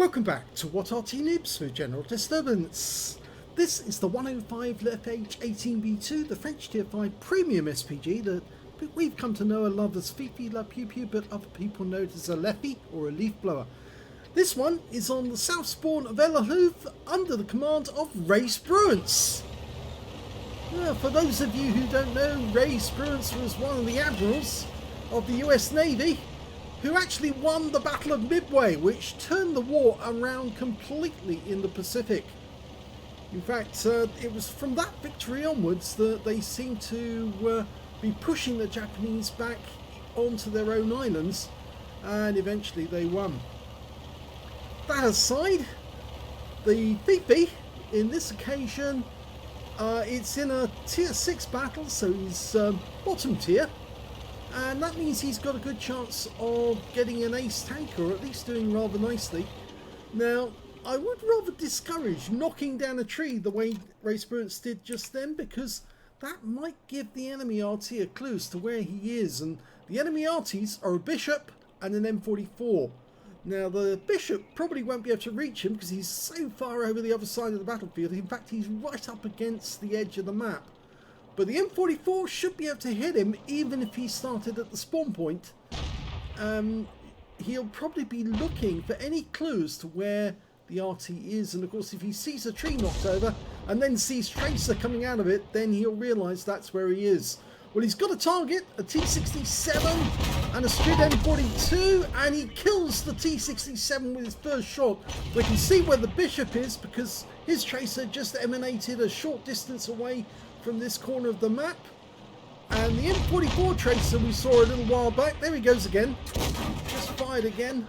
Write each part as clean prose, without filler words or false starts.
Welcome back to What Arty Noobs for General Disturbance. This is the 105 leFH18B2, the French Tier 5 Premium SPG that we've come to know and love as Fifi La Pew Pew, but other people know it as a leFhy or a leaf blower. This one is on the south spawn of Halluf under the command of RaySpruance. For those of you who don't know, RaySpruance was one of the admirals of the US Navy who actually won the Battle of Midway, which turned the war around completely in the Pacific. In fact, it was from that victory onwards that they seemed to be pushing the Japanese back onto their own islands, and eventually they won. That aside, the Fifi, in this occasion, it's in a tier 6 battle, so he's bottom tier. And that means he's got a good chance of getting an ace tanker, or at least doing rather nicely. Now, I would rather discourage knocking down a tree the way RaySpruance did just then, because that might give the enemy Arty a clue as to where he is. And the enemy Artys are a bishop and an M44. Now, the bishop probably won't be able to reach him because he's so far over the other side of the battlefield. In fact, he's right up against the edge of the map. But the M44 should be able to hit him even if he started at the spawn point. He'll probably be looking for any clues to where the Arty is. And of course, if he sees a tree knocked over and then sees Tracer coming out of it, then he'll realise that's where he is. Well, he's got a target, a T67 and a Strid M42, and he kills the T67 with his first shot. We can see where the bishop is because his Tracer just emanated a short distance away from this corner of the map. And the M44 Tracer we saw a little while back, there he goes again, just fired again.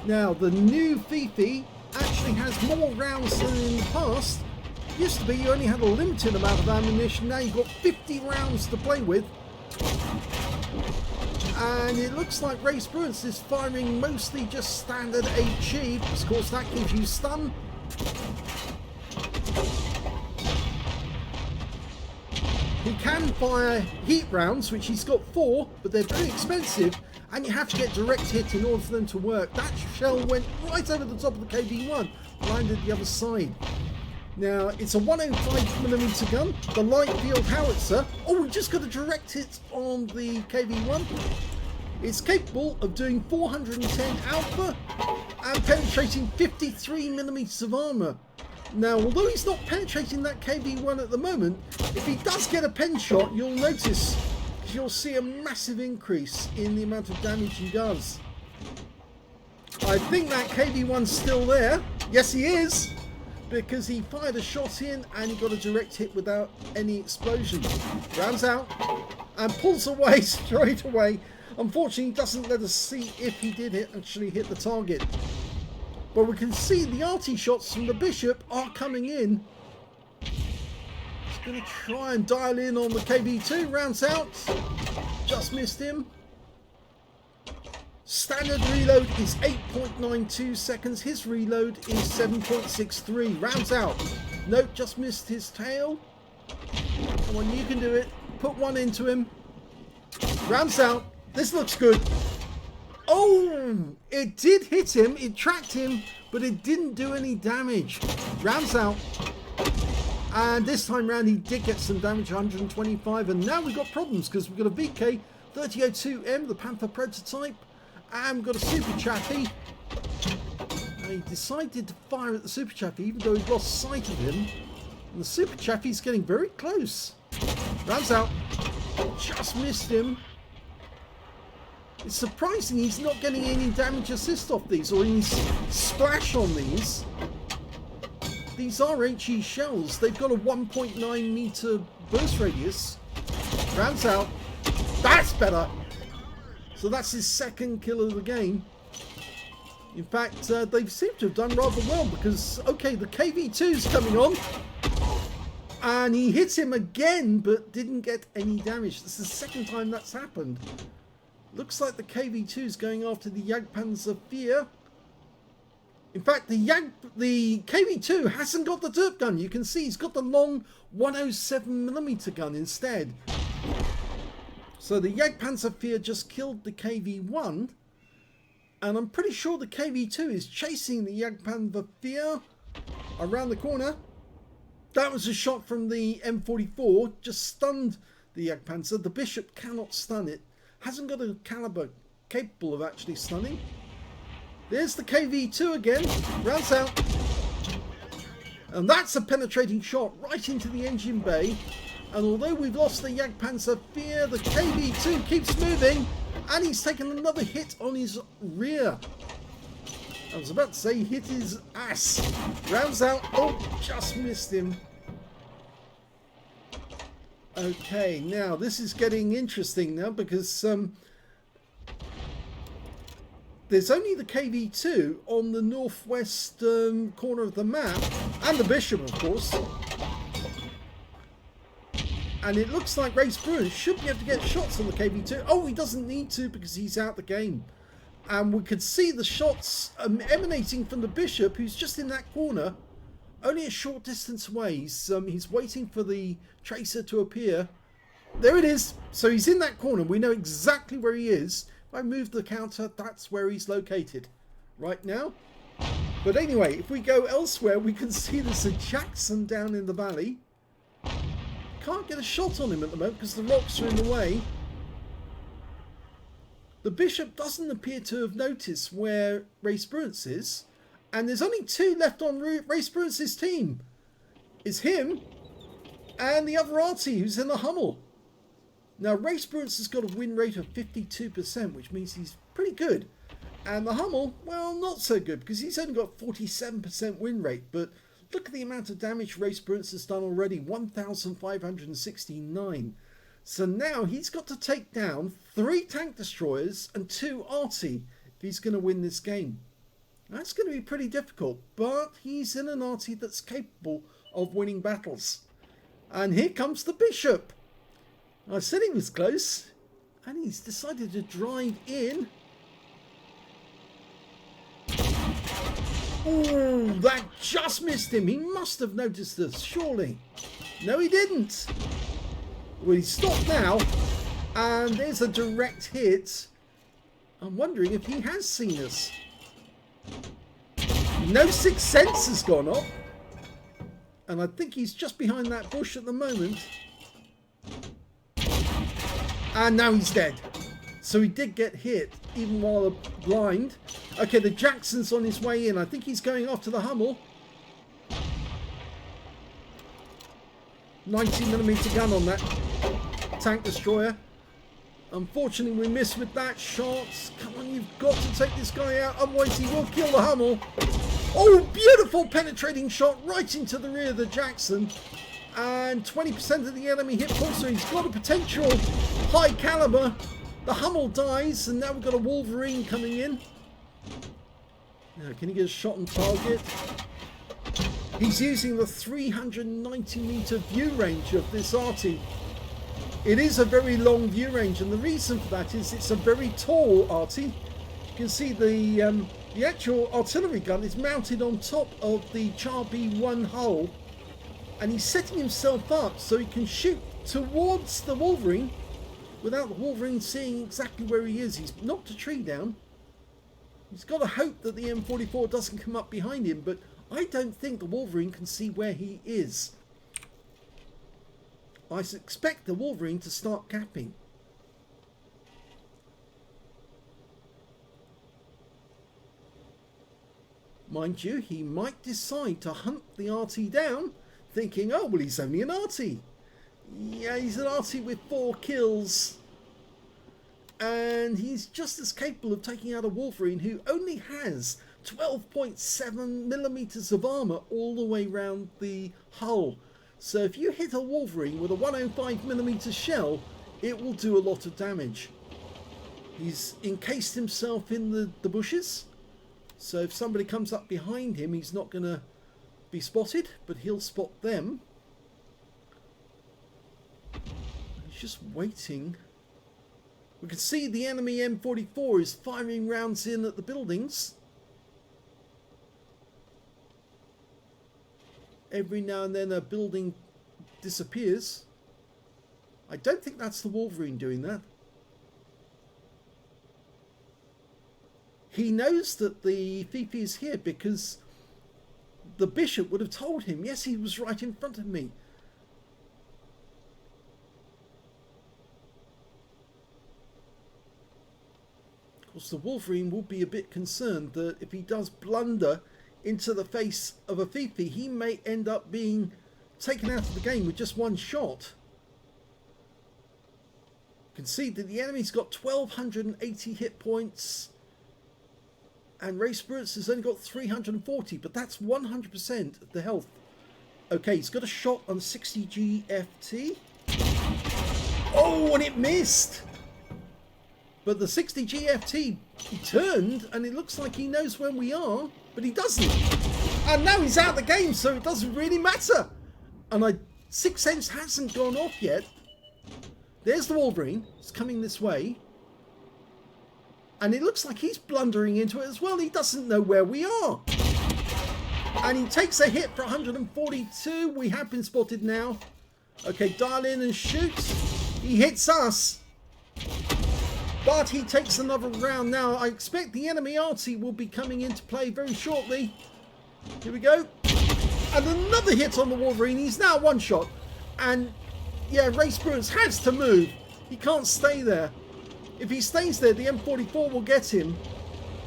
Now the new Fifi actually has more rounds than in the past. It used to be you only had a limited amount of ammunition, now you've got 50 rounds to play with. And it looks like RaySpruance is firing mostly just standard HE, of course that gives you stun. He can fire heat rounds, which he's got 4, but they're very expensive, and you have to get direct hit in order for them to work. That shell went right over the top of the KB1, landed the other side. Now, it's a 105mm gun, the light field howitzer. Oh, we just got a direct hit on the KB1. It's capable of doing 410 alpha and penetrating 53mm of armour. Now, although he's not penetrating that KB1 at the moment, if he does get a pen shot, you'll notice, you'll see a massive increase in the amount of damage he does. I think that KB1's still there. Yes, he is, because he fired a shot in and he got a direct hit without any explosion. Rounds out and pulls away straight away. Unfortunately, he doesn't let us see if he did actually hit the target. But we can see the Arty shots from the bishop are coming in. He's going to try and dial in on the KB2. Rounds out. Just missed him. Standard reload is 8.92 seconds. His reload is 7.63. Rounds out. Nope, just missed his tail. Come on, you can do it. Put one into him. Rounds out. This looks good. Oh, it did hit him. It tracked him, but it didn't do any damage. Rounds out. And this time round, he did get some damage, 125. And now we've got problems because we've got a VK3002M, the Panther prototype. And we've got a Super Chaffee. And he decided to fire at the Super Chaffee, even though he lost sight of him. And the Super Chaffee's getting very close. Rounds out. Just missed him. It's surprising he's not getting any damage assist off these, or any splash on these. These are HE shells. They've got a 1.9 meter burst radius. Rounds out. That's better. So that's his second kill of the game. In fact, they seem to have done rather well because, okay, the KV2's coming on. And he hits him again, but didn't get any damage. This is the second time that's happened. Looks like the KV2 is going after the Jagdpanzer IV. In fact, the KV2 hasn't got the derp gun. You can see he's got the long 107mm gun instead. So the Jagdpanzer just killed the KV-1, and I'm pretty sure the KV-2 is chasing the Jagdpanzer around the corner. That was a shot from the M44, just stunned the Jagdpanzer. The Bishop cannot stun it, hasn't got a caliber capable of actually stunning. There's the KV-2 again, rounds out. And that's a penetrating shot right into the engine bay. And although we've lost the Jagdpanzer, the KV-2 keeps moving. And he's taken another hit on his rear. I was about to say he hit his ass. Rounds out. Oh, just missed him. Okay, now this is getting interesting now because there's only the KV-2 on the northwest corner of the map, and the Bishop, of course. And it looks like RaySpruance should be able to get shots on the KV-2. Oh, he doesn't need to because he's out the game. And we could see the shots emanating from the Bishop, who's just in that corner, only a short distance away. He's waiting for the tracer to appear. There it is. So he's in that corner. We know exactly where he is. If I move the counter, that's where he's located right now. But anyway, if we go elsewhere, we can see there's a Jackson down in the valley. Can't get a shot on him at the moment because the rocks are in the way. The Bishop doesn't appear to have noticed where RaySpruance is. And there's only two left on RaySpruance's team. It's him and the other Arty, who's in the Hummel. Now, RaySpruance has got a win rate of 52%, which means he's pretty good. And the Hummel, well, not so good, because he's only got 47% win rate. But look at the amount of damage RaySpruance has done already, 1,569. So now he's got to take down 3 tank destroyers and 2 Arty if he's going to win this game. That's going to be pretty difficult, but he's in an Arty that's capable of winning battles. And here comes the Bishop. I said he was close, and he's decided to drive in. Oh, that just missed him. He must have noticed us, surely. No, he didn't. Well, he's stopped now, and there's a direct hit. I'm wondering if he has seen us. No sixth sense has gone off, and I think he's just behind that bush at the moment. And now he's dead. So he did get hit, even while blind. Okay, the Jackson's on his way in. I think he's going after the Hummel. 90mm gun on that tank destroyer. Unfortunately, we missed with that shot. Come on, you've got to take this guy out, otherwise he will kill the Hummel. Oh, beautiful penetrating shot right into the rear of the Jackson. And 20% of the enemy hit points, so he's got a potential high caliber. The Hummel dies, and now we've got a Wolverine coming in. Now, can he get a shot on target? He's using the 390-meter view range of this Arty. It is a very long view range, and the reason for that is it's a very tall Arty. You can see the actual artillery gun is mounted on top of the Char B1 hull, and he's setting himself up so he can shoot towards the Wolverine without the Wolverine seeing exactly where he is. He's knocked a tree down. He's got to hope that the M44 doesn't come up behind him, but I don't think the Wolverine can see where he is. I expect the Wolverine to start capping. Mind you, he might decide to hunt the Arty down, thinking, oh, well, he's only an Arty. Yeah, he's an Arty with 4 kills. And he's just as capable of taking out a Wolverine who only has 12.7mm of armour all the way around the hull. So if you hit a Wolverine with a 105mm shell, it will do a lot of damage. He's encased himself in the bushes. So if somebody comes up behind him, he's not going to be spotted, but he'll spot them. He's just waiting. We can see the enemy M44 is firing rounds in at the buildings. Every now and then a building disappears. I don't think that's the Wolverine doing that. He knows that the Fifi is here because the bishop would have told him. Yes, he was right in front of me. Of course, the Wolverine will be a bit concerned that if he does blunder into the face of a Fifi, he may end up being taken out of the game with just one shot. You can see that the enemy's got 1280 hit points and RaySpruance has only got 340, but that's 100% of the health. Okay, he's got a shot on 60 GFT. Oh, and it missed! But the 60 GFT, he turned, and it looks like he knows when we are, but he doesn't. And now he's out of the game, so it doesn't really matter. And Sixth Sense hasn't gone off yet. There's the Wolverine. It's coming this way. And it looks like he's blundering into it as well. He doesn't know where we are. And he takes a hit for 142. We have been spotted now. Okay, dial in and shoot. He hits us. But he takes another round now. I expect the enemy Arty will be coming into play very shortly. Here we go. And another hit on the Wolverine. He's now one shot. And yeah, RaySpruance has to move. He can't stay there. If he stays there, the M44 will get him.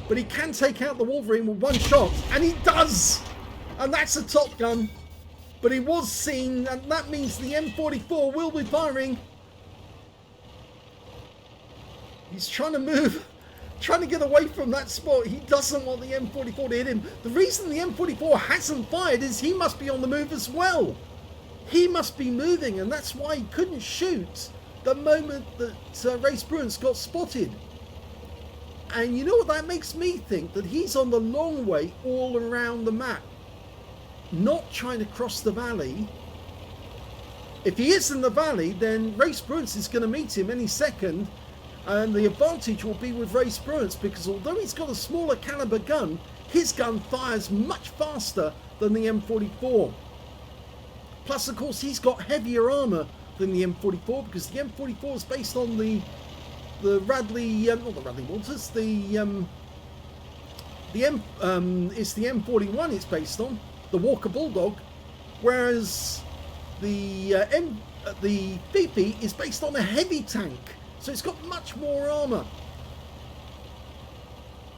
But he can take out the Wolverine with one shot. And he does! And that's a top gun. But he was seen, and that means the M44 will be firing. He's trying to move, trying to get away from that spot. He doesn't want the M44 to hit him. The reason the M44 hasn't fired is he must be on the move as well. He must be moving, and that's why he couldn't shoot the moment that RaySpruance got spotted. And you know what that makes me think? That he's on the long way all around the map, not trying to cross the valley. If he is in the valley, then RaySpruance is going to meet him any second, and the advantage will be with RaySpruance, because although he's got a smaller caliber gun, his gun fires much faster than the M44. Plus, of course, he's got heavier armor than the M44, because the M44 is based on the Radley, not the Radley Walters, it's the M41 it's based on, the Walker Bulldog, whereas the Fifi is based on a heavy tank, so it's got much more armor.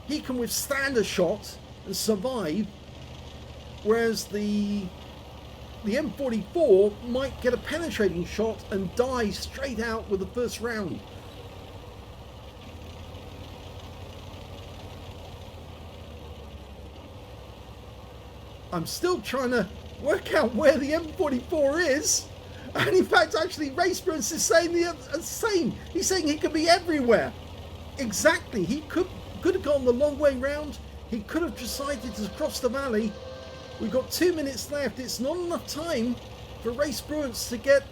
He can withstand a shot and survive, whereas the M44 might get a penetrating shot and die straight out with the first round. I'm still trying to work out where the M44 is. And in fact, actually, RaySpruance is saying the same. He's saying he could be everywhere. Exactly. He could have gone the long way round. He could have decided to cross the valley. We've got 2 minutes left. It's not enough time for RaySpruance to get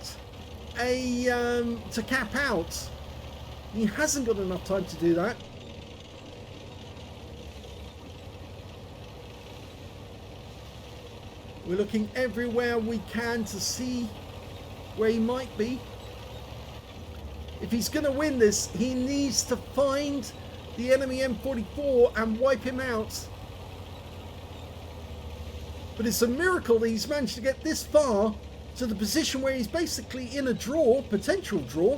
to cap out. He hasn't got enough time to do that. We're looking everywhere we can to see where he might be. If he's going to win this, he needs to find the enemy M44 and wipe him out. But it's a miracle that he's managed to get this far to the position where he's basically in a draw, potential draw.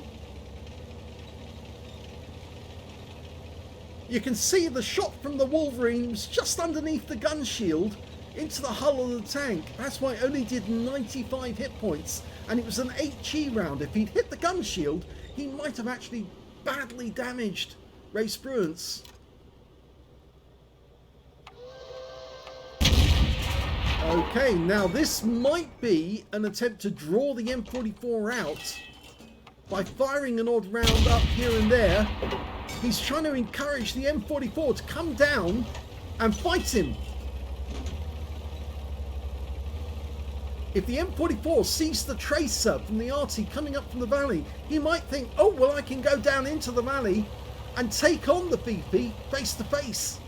You can see the shot from the Wolverine was just underneath the gun shield into the hull of the tank. That's why it only did 95 hit points, and it was an HE round. If he'd hit the gun shield, he might have actually badly damaged RaySpruance. Okay, now this might be an attempt to draw the M44 out by firing an odd round up here and there. He's trying to encourage the M44 to come down and fight him. If the M44 sees the tracer from the Arty coming up from the valley, he might think, oh, well, I can go down into the valley and take on the Fifi face to face.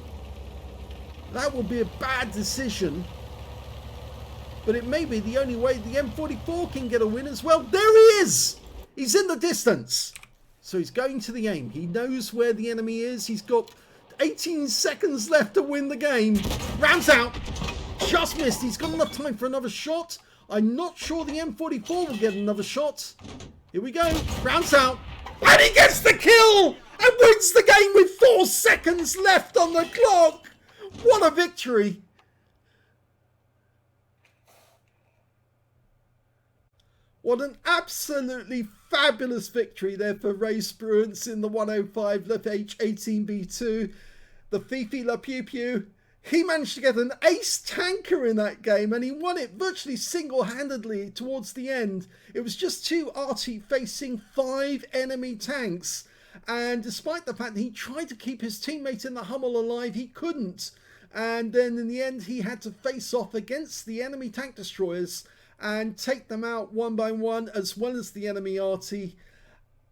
That would be a bad decision. But it may be the only way the M44 can get a win as well. There he is! He's in the distance. So he's going to the aim. He knows where the enemy is. He's got 18 seconds left to win the game. Rounds out. Just missed. He's got enough time for another shot. I'm not sure the M44 will get another shot. Here we go. Rounds out. And he gets the kill and wins the game with 4 seconds left on the clock. What a victory. What an absolutely fabulous victory there for RaySpruance in the 105 leFH18B2. The Fifi La Pew Pew. He managed to get an ace tanker in that game and he won it virtually single-handedly towards the end. It was just 2 Arty facing 5 enemy tanks. And despite the fact that he tried to keep his teammate in the Hummel alive, he couldn't. And then in the end, he had to face off against the enemy tank destroyers and take them out one by one, as well as the enemy Arty.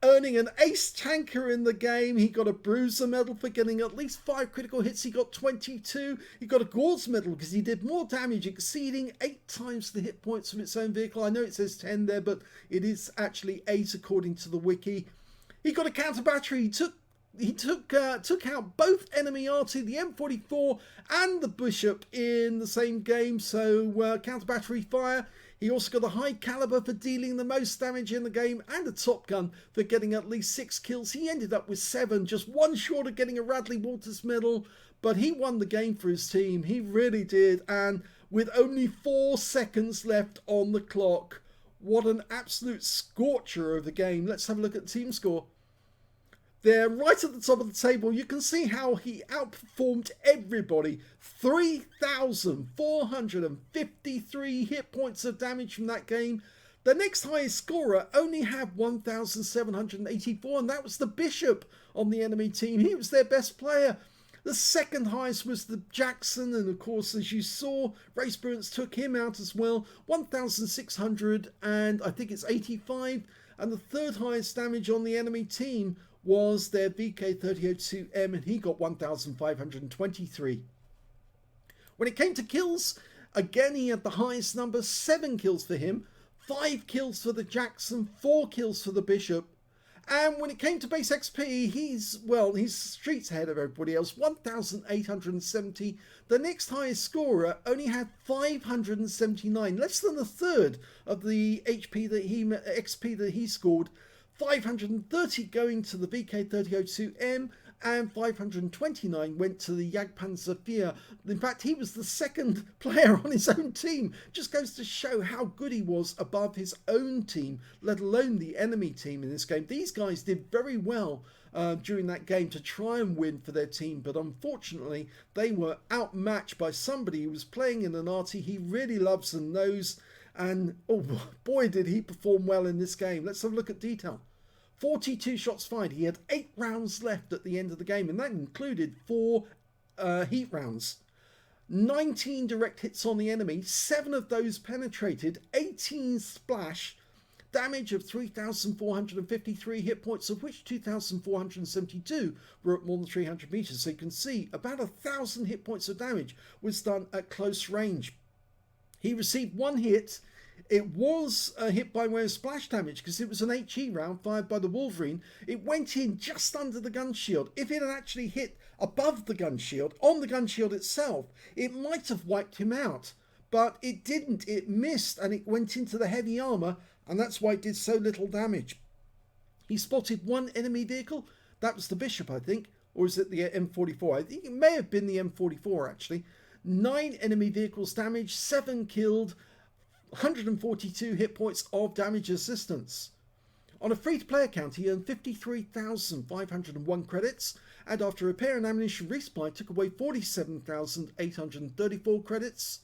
Earning an ace tanker in the game. He got a bruiser medal for getting at least 5 critical hits. He got 22. He got a Gauze medal because he did more damage, exceeding 8 times the hit points of its own vehicle. I know it says 10 there, but it is actually 8 according to the wiki. He got a counter battery. He took out both enemy Arty, the M44 and the Bishop in the same game. So counter battery fire. He also got a high caliber for dealing the most damage in the game and a top gun for getting at least 6 kills. He ended up with 7, just 1 short of getting a Radley Walters medal, but he won the game for his team. He really did. And with only 4 seconds left on the clock, what an absolute scorcher of the game. Let's have a look at the team score. There, right at the top of the table, you can see how he outperformed everybody. 3,453 hit points of damage from that game. The next highest scorer only had 1,784, and that was the Bishop on the enemy team. He was their best player. The second highest was the Jackson, and of course, as you saw, RaySpruance took him out as well. 1,600, and I think it's 85. And the third highest damage on the enemy team was their VK3002M, and he got 1,523. When it came to kills, again he had the highest number, 7 kills for him, 5 kills for the Jackson, 4 kills for the Bishop. And when it came to base XP, he's streets ahead of everybody else, 1,870. The next highest scorer only had 579, less than a third of the XP that he scored. 530 going to the VK3002M, and 529 went to the Jagdpanzer IV. In fact, he was the second player on his own team. Just goes to show how good he was above his own team, let alone the enemy team in this game. These guys did very well during that game to try and win for their team, but unfortunately they were outmatched by somebody who was playing in an Arty he really loves and knows. And oh boy, did he perform well in this game. Let's have a look at detail. 42 shots fired. He had 8 rounds left at the end of the game, and that included 4 heat rounds. 19 direct hits on the enemy, 7 of those penetrated, 18 splash, damage of 3,453 hit points, of which 2,472 were at more than 300 meters. So you can see about 1,000 hit points of damage was done at close range. He received 1 hit. It was a hit by way of splash damage because it was an HE round fired by the Wolverine. It went in just under the gun shield. If it had actually hit above the gun shield, on the gun shield itself, it might have wiped him out. But it didn't. It missed and it went into the heavy armor, and that's why it did so little damage. He spotted 1 enemy vehicle. That was the Bishop, I think. Or is it the M44? I think it may have been the M44, actually. 9 enemy vehicles damaged, 7 killed, 142 hit points of damage assistance. On a free-to-play account, he earned 53,501 credits, and after repair and ammunition resupply, took away 47,834 credits,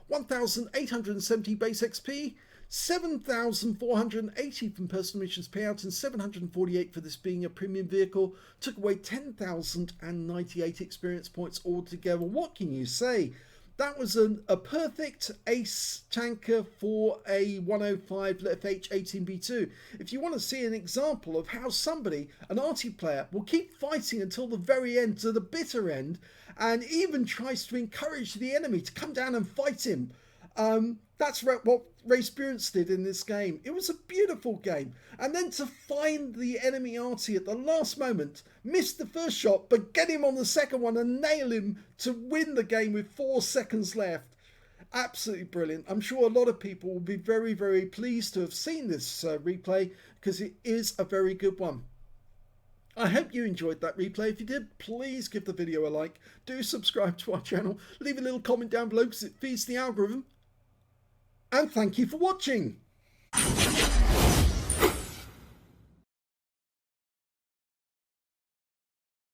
1,870 base XP, 7,480 from personal missions payout, and 748 for this being a premium vehicle. Took away 10,098 experience points altogether. What can you say? That was a perfect ace tanker for a 105 leFH18B2. If you want to see an example of how somebody, an Arty player, will keep fighting until the very end, to the bitter end, and even tries to encourage the enemy to come down and fight him, That's what RaySpruance did in this game. It was a beautiful game. And then to find the enemy Arty at the last moment, miss the first shot, but get him on the second one and nail him to win the game with 4 seconds left. Absolutely brilliant. I'm sure a lot of people will be very, very pleased to have seen this replay because it is a very good one. I hope you enjoyed that replay. If you did, please give the video a like. Do subscribe to our channel. Leave a little comment down below because it feeds the algorithm. And thank you for watching.